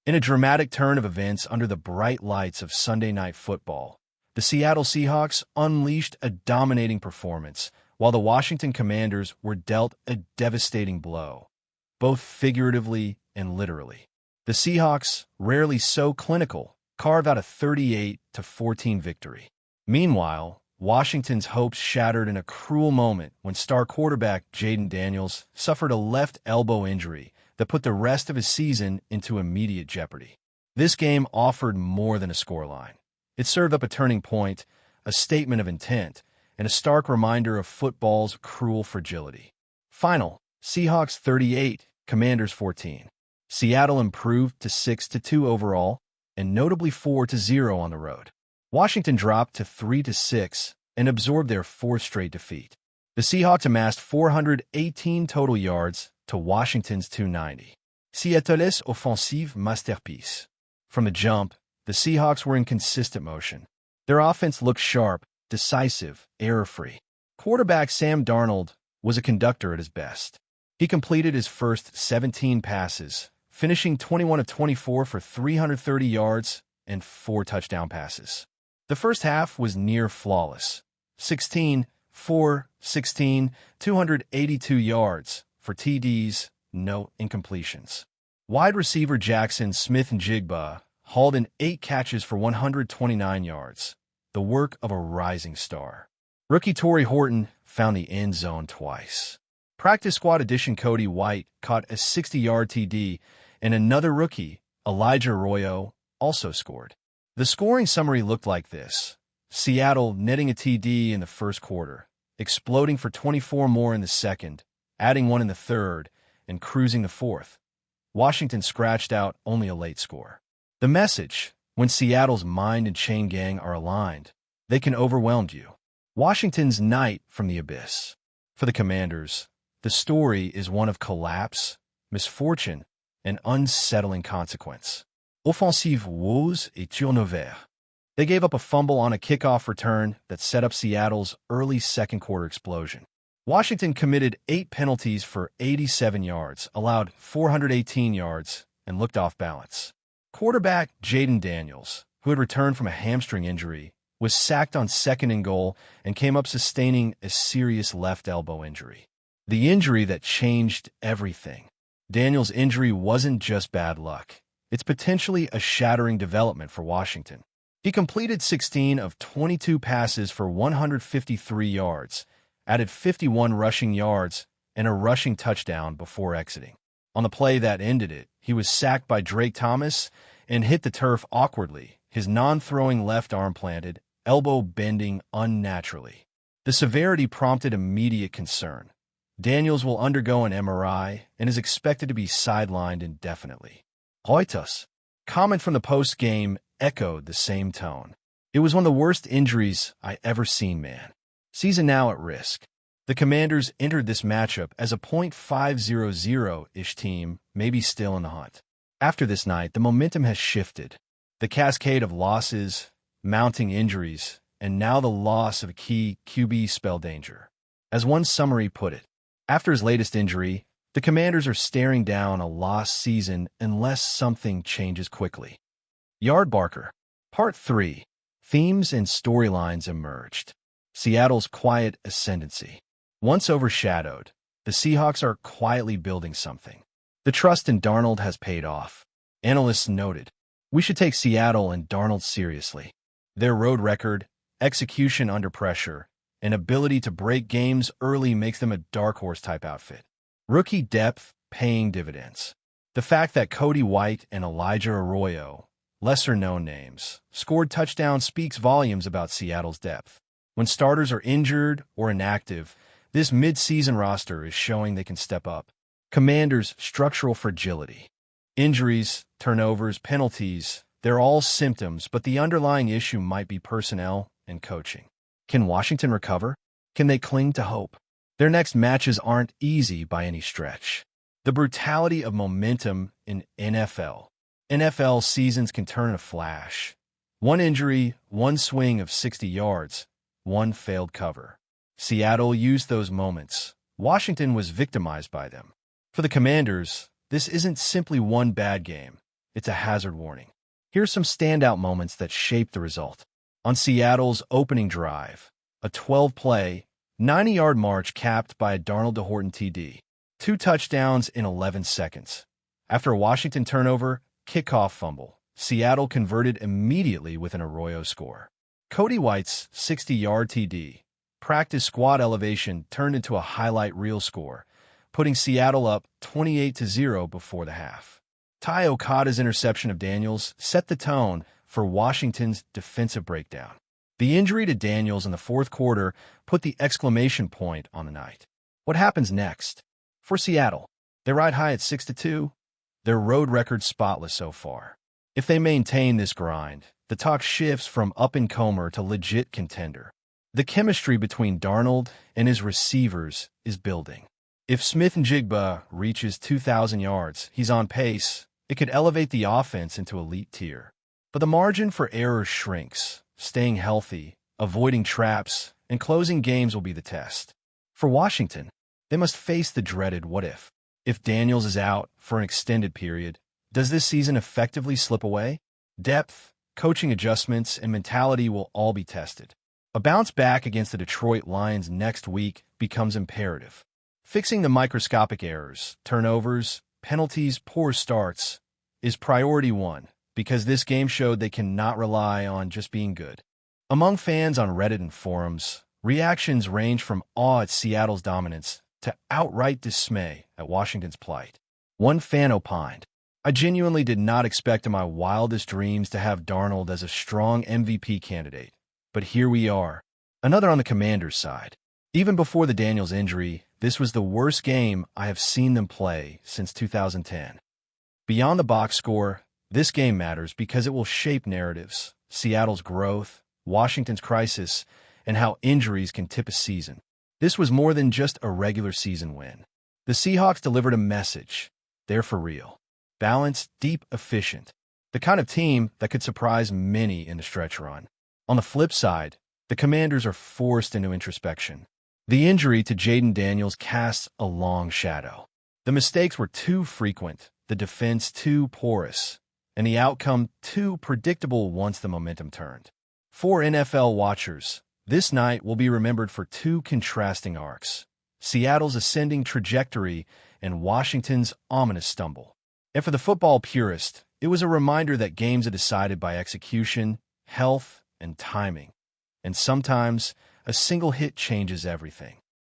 In a dramatic turn of events under the bright lights of Sunday Night Football, the Seattle Seahawks unleashed a dominating performance, while the Washington Commanders were dealt a devastating blow, both figuratively and literally. The Seahawks, rarely so clinical, carved out a 38-14 victory. Meanwhile, Washington's hopes shattered in a cruel moment when star quarterback Jayden Daniels suffered a left elbow injury that put the rest of his season into immediate jeopardy. This game offered more than a scoreline. It served up a turning point, a statement of intent, and a stark reminder of football's cruel fragility. Final, Seahawks 38, Commanders 14. Seattle improved to 6-2 overall, and notably 4-0 on the road. Washington dropped to 3-6 and absorbed their fourth straight defeat. The Seahawks amassed 418 total yards to Washington's 290. Seattle's offensive masterpiece. From the jump, the Seahawks were in consistent motion. Their offense looked sharp, decisive, error-free. Quarterback Sam Darnold was a conductor at his best. He completed his first 17 passes, finishing 21 of 24 for 330 yards and 4 touchdown passes. The first half was near flawless. 16, 4, 16, 282 yards for TDs, no incompletions. Wide receiver Jackson Smith-Njigba hauled in 8 catches for 129 yards, the work of a rising star. Rookie Torrey Horton found the end zone twice. Practice squad addition Cody White caught a 60-yard TD, and another rookie, Elijah Arroyo, also scored. The scoring summary looked like this: Seattle netting a TD in the first quarter, exploding for 24 more in the second, adding 1 in the third, and cruising the fourth. Washington scratched out only a late score. The message: when Seattle's mind and chain gang are aligned, they can overwhelm you. Washington's night from the abyss. For the Commanders, the story is one of collapse, misfortune, and unsettling consequence. Offensive woes et turnover. They gave up a fumble on a kickoff return that set up Seattle's early second-quarter explosion. Washington committed 8 penalties for 87 yards, allowed 418 yards, and looked off balance. Quarterback Jayden Daniels, who had returned from a hamstring injury, was sacked on 2nd and goal and came up sustaining a serious left elbow injury. The injury that changed everything. Daniels' injury wasn't just bad luck. It's potentially a shattering development for Washington. He completed 16 of 22 passes for 153 yards, added 51 rushing yards, and a rushing touchdown before exiting. On the play that ended it, he was sacked by Drake Thomas and hit the turf awkwardly, his non-throwing left arm planted, elbow bending unnaturally. The severity prompted immediate concern. Daniels will undergo an MRI and is expected to be sidelined indefinitely. Reuters. Comment from the post-game echoed the same tone. It was one of the worst injuries I ever seen, man. Season now at risk. The Commanders entered this matchup as a .500-ish team, maybe still in the hunt. After this night, the momentum has shifted. The cascade of losses, mounting injuries, and now the loss of a key QB spell danger. As one summary put it, after his latest injury, the Commanders are staring down a lost season unless something changes quickly. Yard Barker. Part 3. Themes and storylines emerged. Seattle's quiet ascendancy. Once overshadowed, the Seahawks are quietly building something. The trust in Darnold has paid off. Analysts noted, we should take Seattle and Darnold seriously. Their road record, execution under pressure, and ability to break games early makes them a dark horse type outfit. Rookie depth paying dividends. The fact that Cody White and Elijah Arroyo, lesser-known names, scored touchdowns speaks volumes about Seattle's depth. When starters are injured or inactive, this mid-season roster is showing they can step up. Commanders' structural fragility. Injuries, turnovers, penalties, they're all symptoms, but the underlying issue might be personnel and coaching. Can Washington recover? Can they cling to hope? Their next matches aren't easy by any stretch. The brutality of momentum in NFL. NFL seasons can turn in a flash. One injury, one swing of 60 yards, one failed cover. Seattle used those moments. Washington was victimized by them. For the Commanders, this isn't simply one bad game. it's a hazard warning. Here's some standout moments that shaped the result. On Seattle's opening drive, a 12-play, 90-yard march capped by a Darnold to Horton TD. 2 touchdowns in 11 seconds. After a Washington turnover, kickoff fumble, Seattle converted immediately with an Arroyo score. Cody White's 60-yard TD, practice squad elevation, turned into a highlight reel score, putting Seattle up 28-0 before the half. Ty Okada's interception of Daniels set the tone for Washington's defensive breakdown. The injury to Daniels in the fourth quarter put the exclamation point on the night. What happens next? For Seattle, they ride high at 6-2. Their road record spotless so far. If they maintain this grind, the talk shifts from up-and-comer to legit contender. The chemistry between Darnold and his receivers is building. If Smith-Njigba reaches 2,000 yards, he's on pace. It could elevate the offense into elite tier. But the margin for error shrinks. Staying healthy, avoiding traps, and closing games will be the test. For Washington, they must face the dreaded what if. If Daniels is out for an extended period, does this season effectively slip away? Depth, coaching adjustments, and mentality will all be tested. A bounce back against the Detroit Lions next week becomes imperative. Fixing the microscopic errors, turnovers, penalties, poor starts is priority one, because this game showed they cannot rely on just being good. Among fans on Reddit and forums, reactions range from awe at Seattle's dominance to outright dismay at Washington's plight. One fan opined, "I genuinely did not expect in my wildest dreams to have Darnold as a strong MVP candidate, but here we are." Another on the Commanders' side. Even before the Daniels injury, this was the worst game I have seen them play since 2010. Beyond the box score, this game matters because it will shape narratives, Seattle's growth, Washington's crisis, and how injuries can tip a season. This was more than just a regular season win. The Seahawks delivered a message. They're for real. Balanced, deep, efficient. The kind of team that could surprise many in the stretch run. On the flip side, the Commanders are forced into introspection. The injury to Jayden Daniels casts a long shadow. The mistakes were too frequent, the defense too porous, and the outcome too predictable once the momentum turned. For NFL watchers, this night will be remembered for two contrasting arcs: Seattle's ascending trajectory and Washington's ominous stumble. And for the football purist, it was a reminder that games are decided by execution, health, and timing. And sometimes, a single hit changes everything.